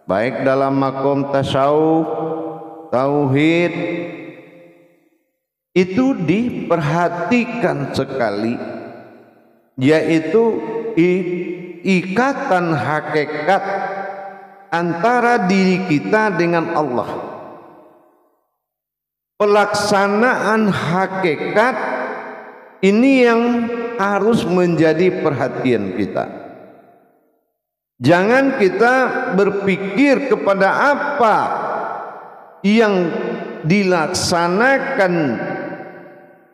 baik dalam makom tasawuf, tauhid, itu diperhatikan sekali, yaitu ikatan hakikat antara diri kita dengan Allah. Pelaksanaan hakikat ini yang harus menjadi perhatian kita. Jangan kita berpikir kepada apa yang dilaksanakan,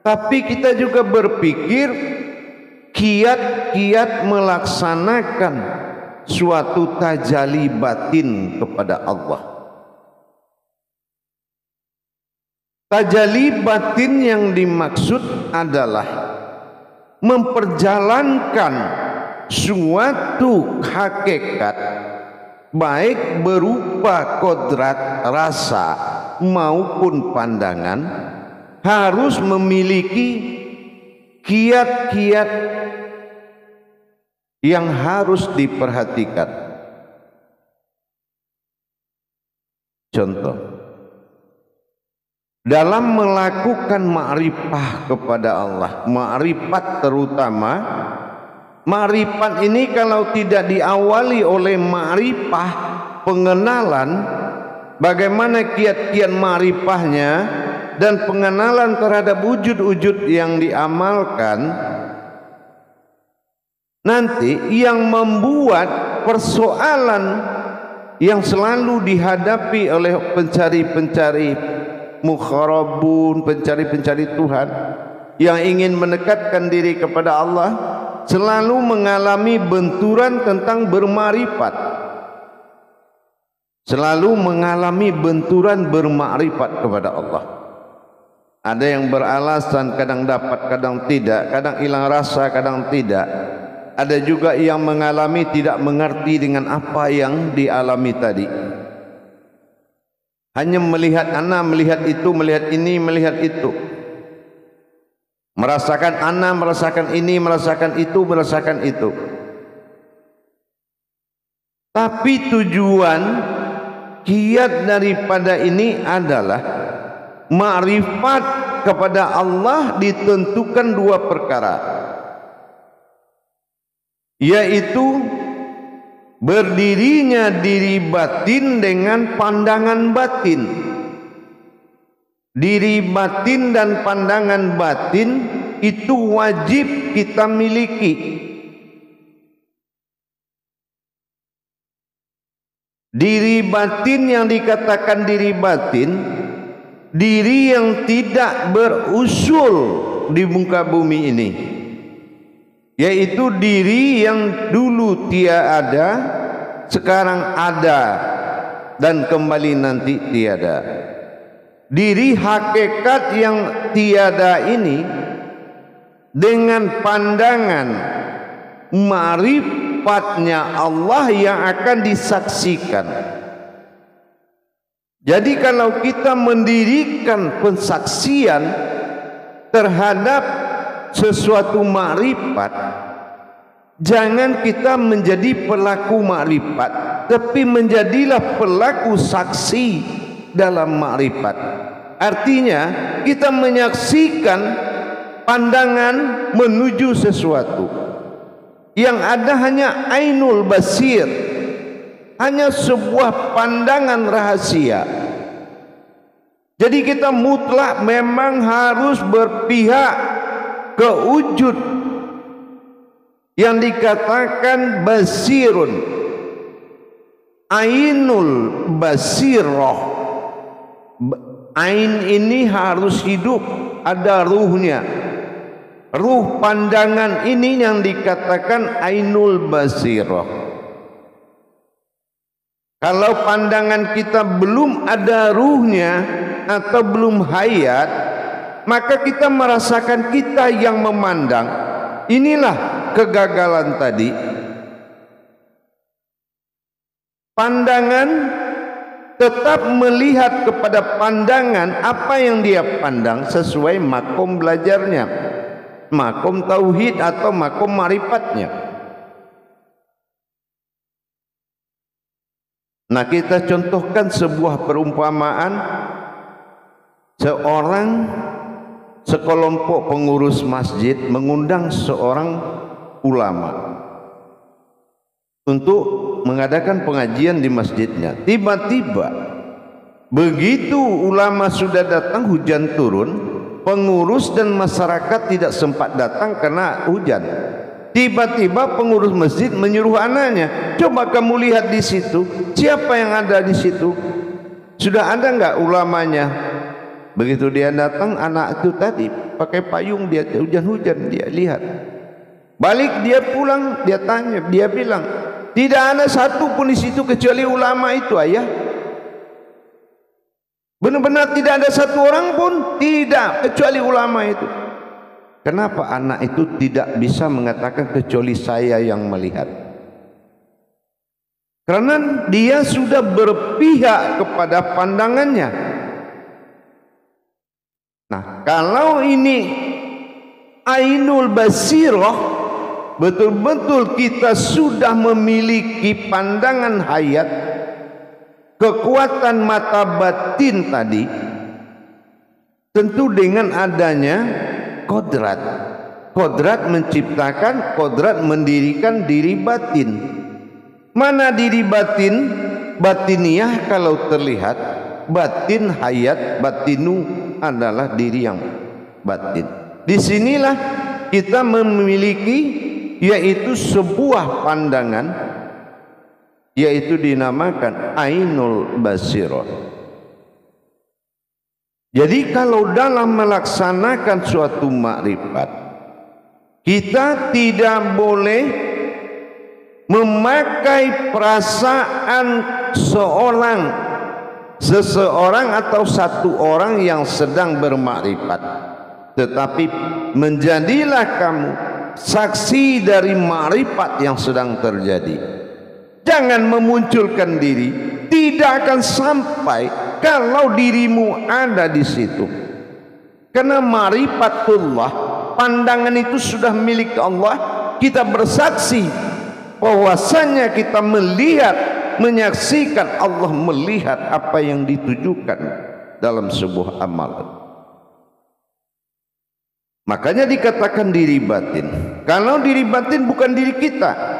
tapi kita juga berpikir kiat-kiat melaksanakan suatu tajalli batin kepada Allah. Tajalli batin yang dimaksud adalah memperjalankan suatu hakikat, baik berupa kodrat, rasa maupun pandangan, harus memiliki kiat-kiat yang harus diperhatikan. Contoh, dalam melakukan ma'rifah kepada Allah, ma'rifat terutama, ma'rifat ini kalau tidak diawali oleh ma'rifah, pengenalan, bagaimana kiat-kiat ma'rifahnya dan pengenalan terhadap wujud-wujud yang diamalkan, nanti yang membuat persoalan yang selalu dihadapi oleh pencari-pencari mukharabun, pencari-pencari Tuhan yang ingin mendekatkan diri kepada Allah, selalu mengalami benturan tentang bermakrifat, selalu mengalami benturan bermakrifat kepada Allah. Ada yang beralasan kadang dapat, kadang tidak, kadang hilang rasa, kadang tidak. Ada juga yang mengalami tidak mengerti dengan apa yang dialami tadi. Hanya melihat ana, melihat itu, melihat ini, melihat itu. Merasakan ana, merasakan ini, merasakan itu, merasakan itu. Tapi tujuan kiat daripada ini adalah ma'rifat kepada Allah ditentukan dua perkara, yaitu berdirinya diri batin dengan pandangan batin. Diri batin dan pandangan batin itu wajib kita miliki. Diri batin yang dikatakan diri batin, diri yang tidak berusul di muka bumi ini, yaitu diri yang dulu tiada, sekarang ada, dan kembali nanti tiada. Diri hakikat yang tiada ini dengan pandangan ma'rifatnya Allah yang akan disaksikan. Jadi kalau kita mendirikan pensaksian terhadap sesuatu ma'rifat, jangan kita menjadi pelaku ma'rifat, tapi menjadilah pelaku saksi dalam ma'rifat. Artinya kita menyaksikan pandangan menuju sesuatu yang ada hanya ainul basir, hanya sebuah pandangan rahasia. Jadi kita mutlak memang harus berpihak ke wujud yang dikatakan basirun, ainul basirah. Ain ini harus hidup, ada ruhnya. Ruh pandangan ini yang dikatakan ainul basirah. Kalau pandangan kita belum ada ruhnya atau belum hayat, maka kita merasakan kita yang memandang. Inilah kegagalan tadi. Pandangan tetap melihat kepada pandangan apa yang dia pandang sesuai makom belajarnya, makom tauhid atau makom ma'rifatnya. Nah, kita contohkan sebuah perumpamaan, sekelompok pengurus masjid mengundang seorang ulama untuk mengadakan pengajian di masjidnya. Tiba-tiba begitu ulama sudah datang, hujan turun, pengurus dan masyarakat tidak sempat datang karena hujan. Tiba-tiba pengurus masjid menyuruh anaknya, coba kamu lihat di situ, siapa yang ada di situ? Sudah ada enggak ulamanya? Begitu dia datang, anak itu tadi pakai payung, dia hujan-hujan, dia lihat. Balik dia pulang, dia tanya, dia bilang, tidak ada satu pun di situ kecuali ulama itu, ayah. Benar-benar tidak ada satu orang pun, tidak, kecuali ulama itu. Kenapa anak itu tidak bisa mengatakan kecuali saya yang melihat? Karena dia sudah berpihak kepada pandangannya. Nah, kalau ini ainul basirah, betul-betul kita sudah memiliki pandangan hayat, kekuatan mata batin tadi, tentu dengan adanya kodrat menciptakan, kodrat mendirikan diri batin. Mana diri batin? Batiniyah kalau terlihat, batin hayat, batinu adalah diri yang batin. Disinilah kita memiliki yaitu sebuah pandangan, yaitu dinamakan ainul basirah. Jadi kalau dalam melaksanakan suatu makrifat, kita tidak boleh memakai perasaan seseorang atau satu orang yang sedang bermakrifat, tetapi menjadilah kamu saksi dari makrifat yang sedang terjadi. Jangan memunculkan diri, tidak akan sampai kalau dirimu ada di situ. Karena ma'rifatullah, pandangan itu sudah milik Allah. Kita bersaksi bahwasanya kita melihat, menyaksikan Allah melihat apa yang ditujukan dalam sebuah amalan. Makanya dikatakan diri batin. Kalau diri batin bukan diri kita.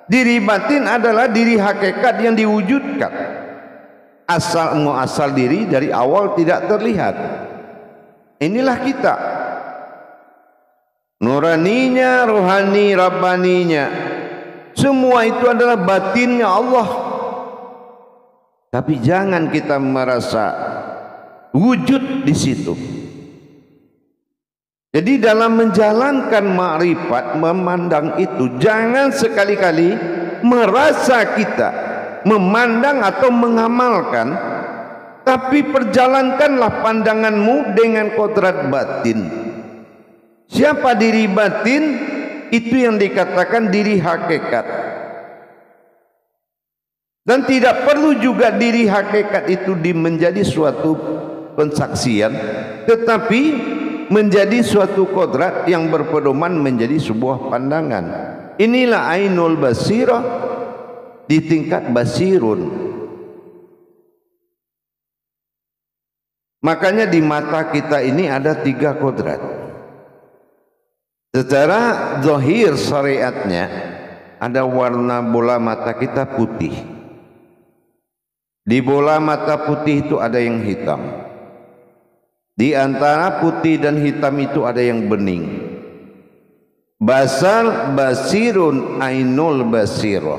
Diri batin adalah diri hakikat yang diwujudkan. Asal diri dari awal tidak terlihat. Inilah kita. Nuraninya, rohani, rabbaninya, semua itu adalah batinnya Allah. Tapi jangan kita merasa wujud di situ. Jadi dalam menjalankan ma'rifat, memandang itu, jangan sekali-kali merasa kita memandang atau mengamalkan, tapi perjalankanlah pandanganmu dengan kodrat batin. Siapa diri batin? Itu yang dikatakan diri hakikat. Dan tidak perlu juga diri hakikat itu menjadi suatu pensaksian, tetapi menjadi suatu kodrat yang berpedoman menjadi sebuah pandangan. Inilah ainul basirah di tingkat basirun. Makanya di mata kita ini ada 3 kodrat. Secara zahir syariatnya ada warna bola mata kita putih. Di bola mata putih itu ada yang hitam. Di antara putih dan hitam itu ada yang bening. Basar basirun ainul basirah.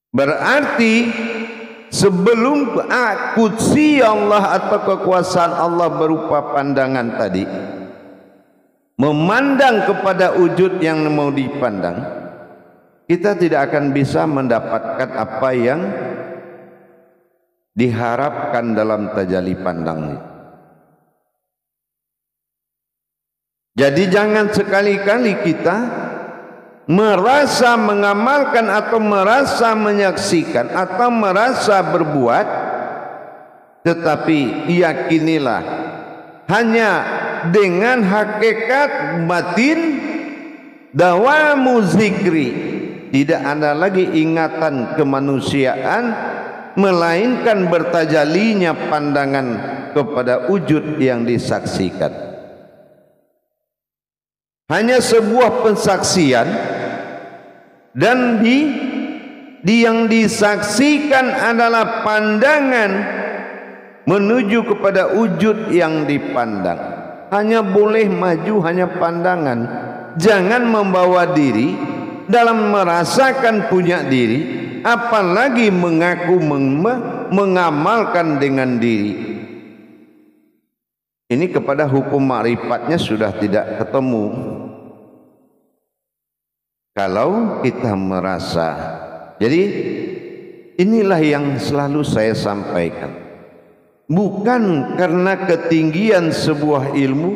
Berarti sebelum kudsi Allah atau kekuasaan Allah berupa pandangan tadi memandang kepada wujud yang mau dipandang, kita tidak akan bisa mendapatkan apa yang diharapkan dalam tajalli pandang. Jadi jangan sekali-kali kita merasa mengamalkan atau merasa menyaksikan atau merasa berbuat, tetapi yakinilah hanya dengan hakikat batin dawamu zikri, tidak ada lagi ingatan kemanusiaan, melainkan bertajalinya pandangan kepada wujud yang disaksikan. Hanya sebuah pensaksian, dan yang disaksikan adalah pandangan menuju kepada wujud yang dipandang. Hanya boleh maju, hanya pandangan. Jangan membawa diri dalam merasakan punya diri, apalagi mengaku mengamalkan dengan diri. Ini kepada hukum ma'rifatnya sudah tidak ketemu. Kalau kita merasa, jadi inilah yang selalu saya sampaikan. Bukan karena ketinggian sebuah ilmu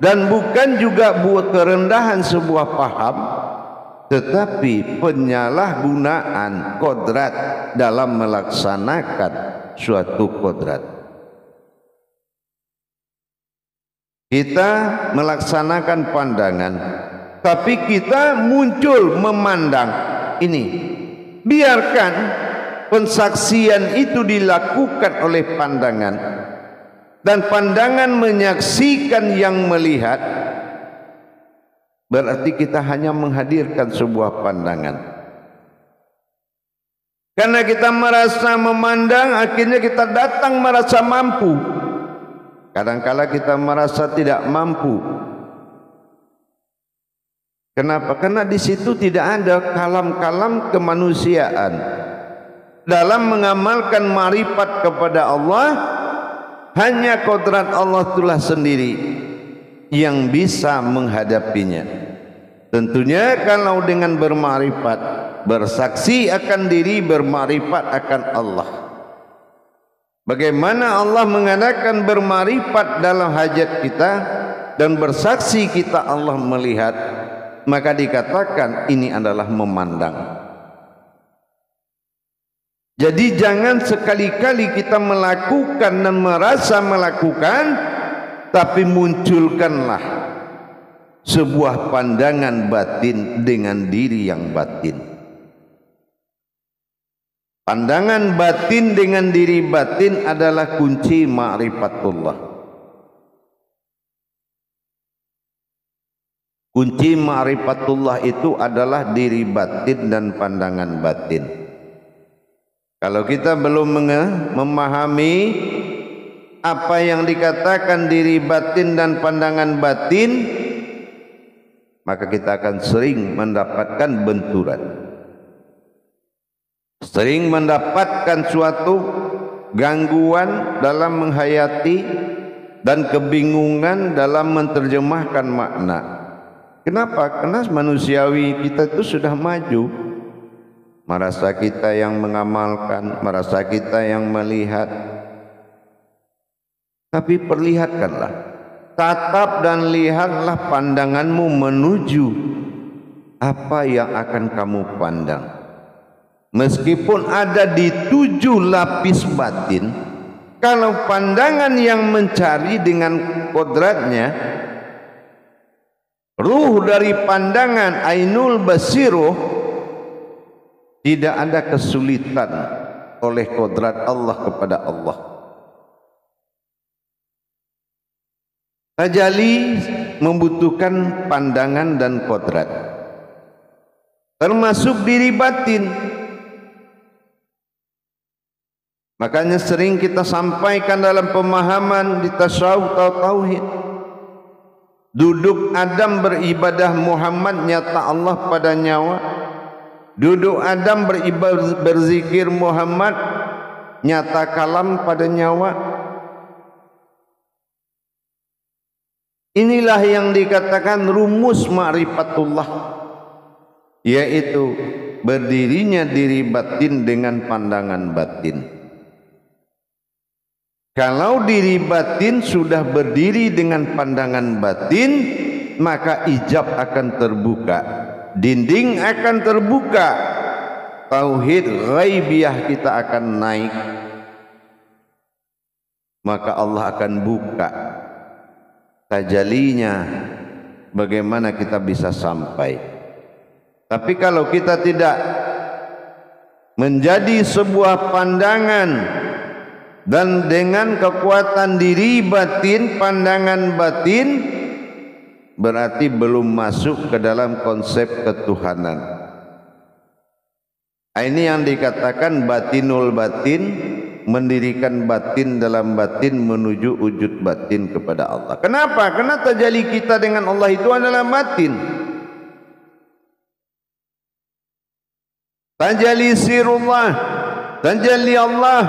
dan bukan juga buat kerendahan sebuah paham, tetapi penyalahgunaan kodrat dalam melaksanakan suatu kodrat. Kita melaksanakan pandangan, tapi kita muncul memandang. Ini biarkan pensaksian itu dilakukan oleh pandangan, dan pandangan menyaksikan yang melihat. Berarti kita hanya menghadirkan sebuah pandangan. Karena kita merasa memandang, akhirnya kita datang merasa mampu. Kadang-kala kita merasa tidak mampu. Kenapa? Karena di situ tidak ada kalam-kalam kemanusiaan. Dalam mengamalkan ma'rifat kepada Allah, hanya kodrat Allah itulah sendiri yang bisa menghadapinya. Tentunya kalau dengan berma'rifat, bersaksi akan diri, berma'rifat akan Allah. Bagaimana Allah mengadakan berma'rifat dalam hajat kita dan bersaksi kita Allah melihat, maka dikatakan ini adalah memandang. Jadi jangan sekali-kali kita melakukan dan merasa melakukan, tapi munculkanlah sebuah pandangan batin dengan diri yang batin. Pandangan batin dengan diri batin adalah kunci ma'rifatullah. Kunci ma'rifatullah itu adalah diri batin dan pandangan batin. Kalau kita belum memahami apa yang dikatakan diri batin dan pandangan batin, maka kita akan sering mendapatkan benturan, sering mendapatkan suatu gangguan dalam menghayati dan kebingungan dalam menerjemahkan makna. Kenapa? Karena manusiawi kita itu sudah maju. Merasa kita yang mengamalkan, merasa kita yang melihat. Tapi perlihatkanlah, tatap dan lihatlah pandanganmu menuju apa yang akan kamu pandang. Meskipun ada di 7 lapis batin, kalau pandangan yang mencari dengan kodratnya, ruh dari pandangan ainul basiruh, tidak ada kesulitan oleh kodrat Allah kepada Allah. Tajalli membutuhkan pandangan dan kodrat, termasuk diri batin. Makanya sering kita sampaikan dalam pemahaman di tasawuf atau tauhid, duduk Adam beribadah Muhammad, nyata Allah pada nyawa. Duduk Adam berzikir Muhammad, nyata kalam pada nyawa. Inilah yang dikatakan rumus ma'rifatullah, yaitu berdirinya diri batin dengan pandangan batin. Kalau diri batin sudah berdiri dengan pandangan batin, maka ijab akan terbuka, dinding akan terbuka, tauhid ghaibiyah kita akan naik, maka Allah akan buka tajalinya bagaimana kita bisa sampai. Tapi kalau kita tidak menjadi sebuah pandangan dan dengan kekuatan diri batin, pandangan batin, berarti belum masuk ke dalam konsep ketuhanan. Ini yang dikatakan batinul batin, mendirikan batin dalam batin menuju wujud batin kepada Allah. Kenapa? Karena tajalli kita dengan Allah itu adalah batin. Tajalli sirullah, tajalli Allah,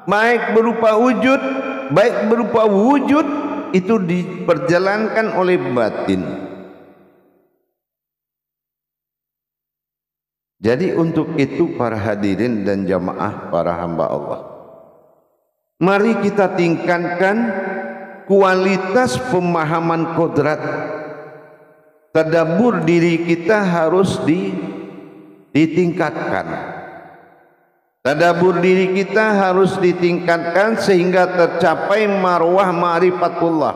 baik berupa wujud, baik berupa wujud, itu diperjalankan oleh batin. Jadi untuk itu para hadirin dan jamaah para hamba Allah, mari kita tingkatkan kualitas pemahaman kodrat. Tadabbur diri kita harus ditingkatkan. Tadabbur diri kita harus ditingkatkan sehingga tercapai marwah ma'rifatullah.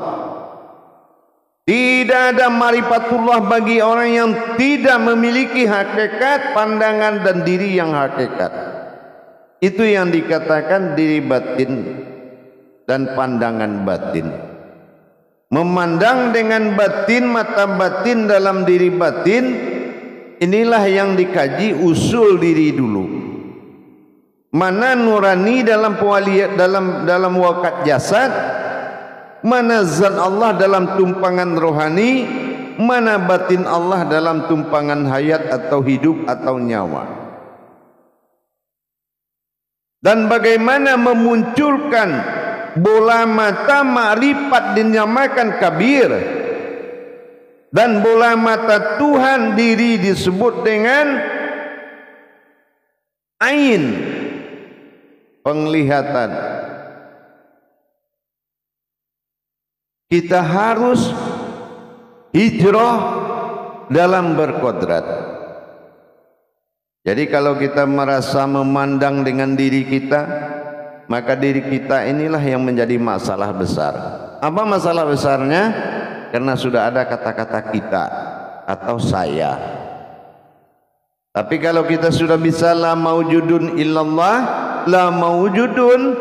Tidak ada ma'rifatullah bagi orang yang tidak memiliki hakikat, pandangan dan diri yang hakikat. Itu yang dikatakan diri batin dan pandangan batin. Memandang dengan batin, mata batin dalam diri batin, inilah yang dikaji usul diri dulu. Mana nurani dalam dalam wakat jasad, mana zat Allah dalam tumpangan rohani, mana batin Allah dalam tumpangan hayat atau hidup atau nyawa. Dan bagaimana memunculkan bola mata ma'rifat dinamakan kabir, dan bola mata Tuhan diri disebut dengan ain, penglihatan. Kita harus hijrah dalam berkodrat. Jadi kalau kita merasa memandang dengan diri kita, maka diri kita inilah yang menjadi masalah besar. Apa masalah besarnya? Karena sudah ada kata-kata kita atau saya. Tapi kalau kita sudah bisa la maujudun illallah, la maujudun,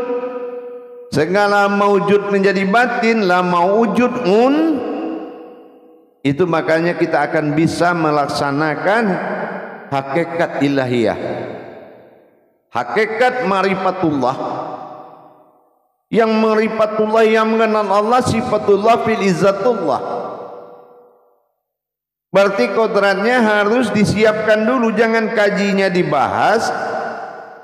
segala maujud menjadi batin, la maujudun, itu makanya kita akan bisa melaksanakan hakikat ilahiyah, hakikat ma'rifatullah. Yang ma'rifatullah, yang mengenal Allah, sifatullah fil izzatullah. Berarti kodratnya harus disiapkan dulu, jangan kajinya dibahas,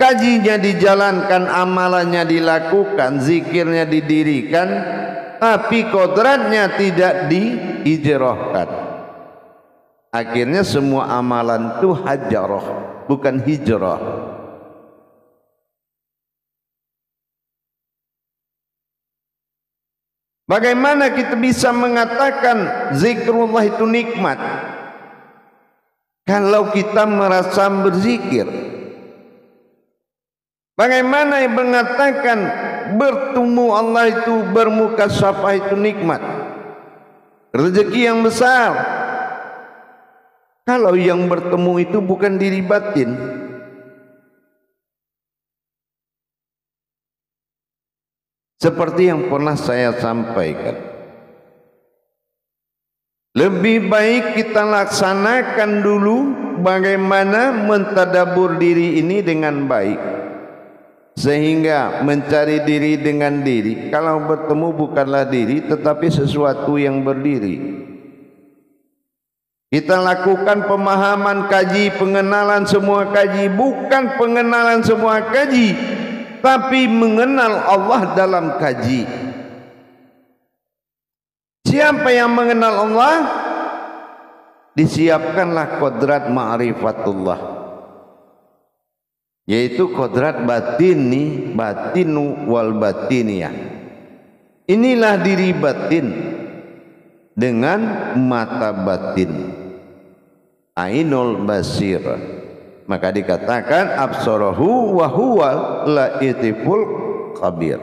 kajinya dijalankan, amalannya dilakukan, zikirnya didirikan, tapi kodratnya tidak dihijrahkan. Akhirnya semua amalan itu hajarah, bukan hijrah. Bagaimana kita bisa mengatakan zikrullah itu nikmat kalau kita merasa berzikir? Bagaimana yang mengatakan bertemu Allah itu, bermuka syafah itu nikmat, rezeki yang besar, kalau yang bertemu itu bukan diri batin? Seperti yang pernah saya sampaikan, lebih baik kita laksanakan dulu bagaimana mentadabbur diri ini dengan baik, sehingga mencari diri dengan diri. Kalau bertemu bukanlah diri, tetapi sesuatu yang berdiri. Kita lakukan pemahaman, kaji, pengenalan semua kaji, bukan pengenalan semua kaji, tapi mengenal Allah dalam kaji. Siapa yang mengenal Allah? Disiapkanlah kodrat ma'rifatullah, yaitu kodrat batini, batinu wal batiniyah. Inilah diri batin dengan mata batin, ainul basir. Maka dikatakan absarahu wa huwa laitiful khabir.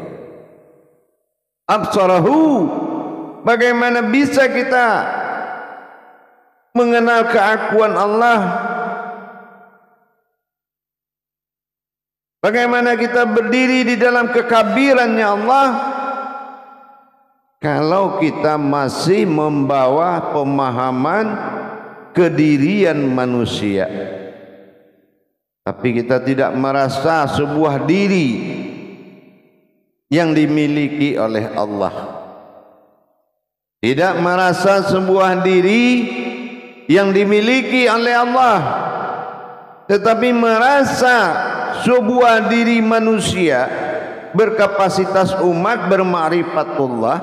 Absarahu, bagaimana bisa kita mengenal keakuan Allah. Bagaimana kita berdiri di dalam kekabirannya Allah kalau kita masih membawa pemahaman kedirian manusia, tapi kita tidak merasa sebuah diri yang dimiliki oleh Allah, tidak merasa sebuah diri yang dimiliki oleh Allah, tetapi merasa sebuah diri manusia berkapasitas umat berma'rifatullah.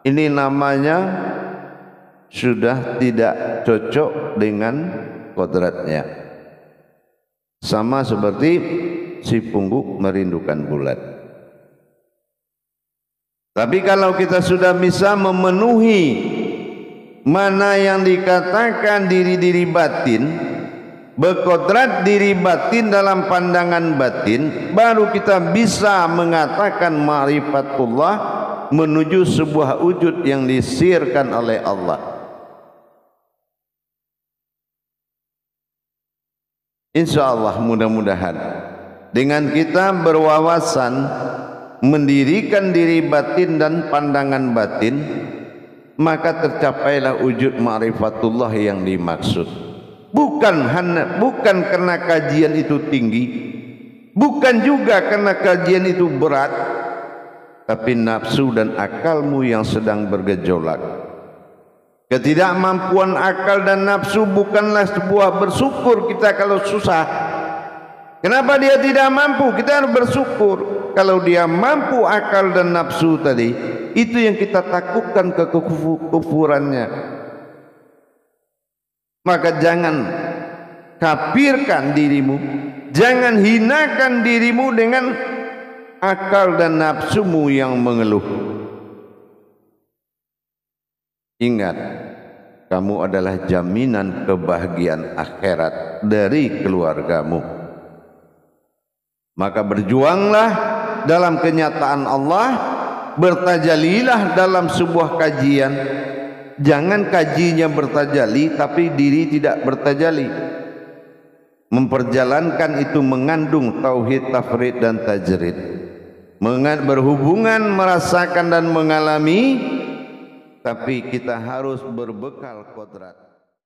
Ini namanya sudah tidak cocok dengan kodratnya. Sama seperti si pungguk merindukan bulan. Tapi kalau kita sudah bisa memenuhi mana yang dikatakan diri-diri batin, berkodrat diri batin dalam pandangan batin, baru kita bisa mengatakan ma'rifatullah, menuju sebuah wujud yang disirkan oleh Allah. InsyaAllah mudah-mudahan dengan kita berwawasan mendirikan diri batin dan pandangan batin, maka tercapailah wujud ma'rifatullah yang dimaksud. Bukan karena kajian itu tinggi, bukan juga karena kajian itu berat, tapi nafsu dan akalmu yang sedang bergejolak. Ketidakmampuan akal dan nafsu bukanlah sebuah bersyukur kita kalau susah. Kenapa dia tidak mampu? Kita harus bersyukur. Kalau dia mampu akal dan nafsu tadi, itu yang kita takutkan kekufurannya. Maka jangan kafirkan dirimu, jangan hinakan dirimu dengan akal dan nafsumu yang mengeluh. Ingat, kamu adalah jaminan kebahagiaan akhirat dari keluargamu. Maka berjuanglah dalam kenyataan Allah, bertajalilah dalam sebuah kajian. Jangan kajinya bertajali tapi diri tidak bertajali. Memperjalankan itu mengandung tauhid, tafrid dan tajrid. Berhubungan, merasakan dan mengalami, tapi kita harus berbekal kodrat.